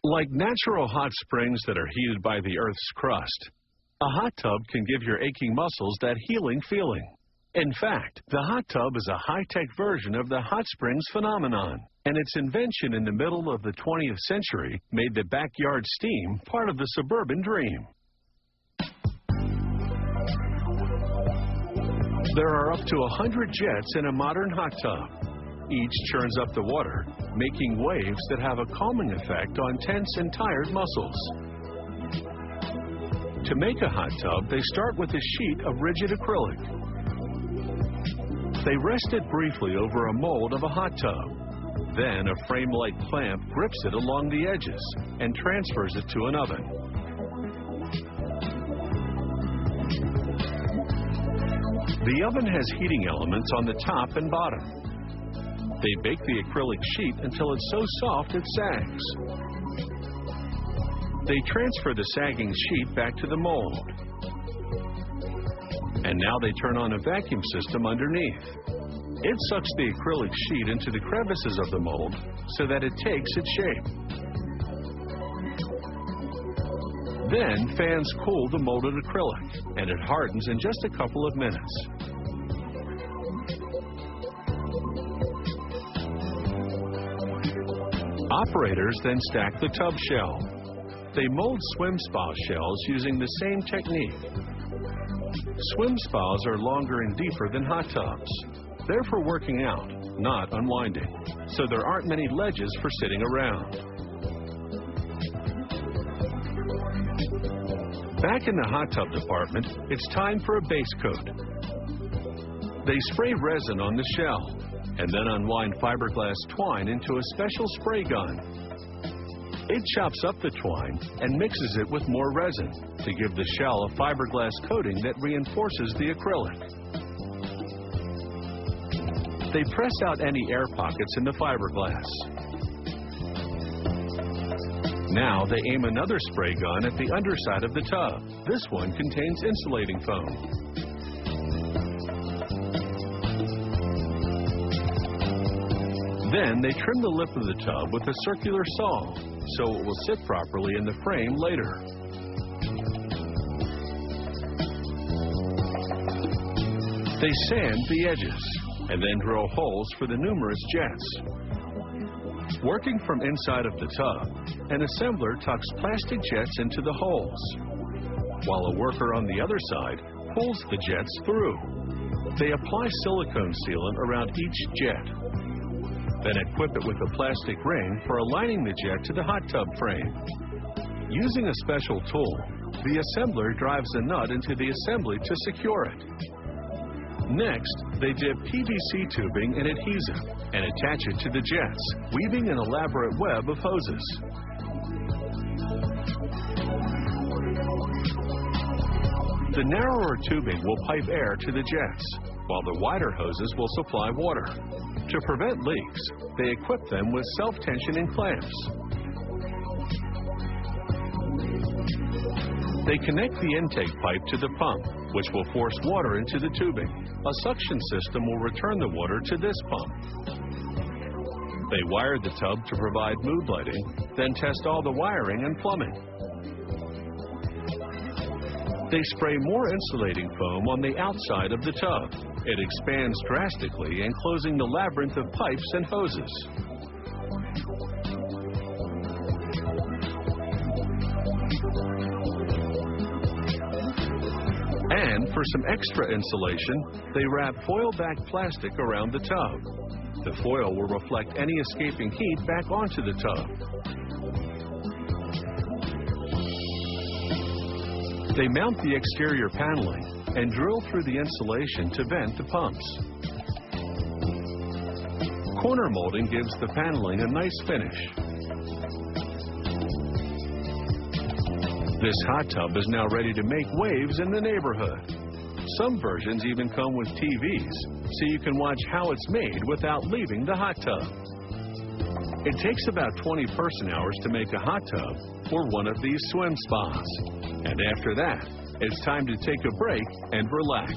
Like natural hot springs that are heated by the Earth's crust, a hot tub can give your aching muscles that healing feeling. In fact, the hot tub is a high-tech version of the hot springs phenomenon, and its invention in the middle of the 20th century made the backyard steam part of the suburban dream. There are up to 100 jets in a modern hot tub. Each churns up the water, making waves that have a calming effect on tense and tired muscles. To make a hot tub, they start with a sheet of rigid acrylic. They rest it briefly over a mold of a hot tub. Then a frame-like clamp grips it along the edges and transfers it to an oven. The oven has heating elements on the top and bottom. They bake the acrylic sheet until it's so soft it sags. They transfer the sagging sheet back to the mold. And now they turn on a vacuum system underneath. It sucks the acrylic sheet into the crevices of the mold so that it takes its shape. Then fans cool the molded acrylic, and it hardens in just a couple of minutes. Operators then stack the tub shell. They mold swim spa shells using the same technique. Swim spas are longer and deeper than hot tubs. They're for working out, not unwinding, so there aren't many ledges for sitting around. Back in the hot tub department, it's time for a base coat. They spray resin on the shell, and then unwind fiberglass twine into a special spray gun. It chops up the twine and mixes it with more resin to give the shell a fiberglass coating that reinforces the acrylic. They press out any air pockets in the fiberglass. Now they aim another spray gun at the underside of the tub. This one contains insulating foam. Then they trim the lip of the tub with a circular saw, so it will sit properly in the frame later. They sand the edges, and then drill holes for the numerous jets. Working from inside of the tub, an assembler tucks plastic jets into the holes, while a worker on the other side pulls the jets through. They apply silicone sealant around each jet, then equip it with a plastic ring for aligning the jet to the hot tub frame. Using a special tool, the assembler drives a nut into the assembly to secure it. Next, they dip PVC tubing in adhesive and attach it to the jets, weaving an elaborate web of hoses. The narrower tubing will pipe air to the jets, while the wider hoses will supply water. To prevent leaks, they equip them with self-tensioning clamps. They connect the intake pipe to the pump, which will force water into the tubing. A suction system will return the water to this pump. They wire the tub to provide mood lighting, then test all the wiring and plumbing. They spray more insulating foam on the outside of the tub. It expands drastically, enclosing the labyrinth of pipes and hoses. And for some extra insulation, they wrap foil-back plastic around the tub. The foil will reflect any escaping heat back onto the tub. They mount the exterior paneling and drill through the insulation to vent the pumps. Corner molding gives the paneling a nice finish. This hot tub is now ready to make waves in the neighborhood. Some versions even come with TVs, so you can watch how it's made without leaving the hot tub. It takes about 20 person-hours to make a hot tub or one of these swim spas. And after that, it's time to take a break and relax.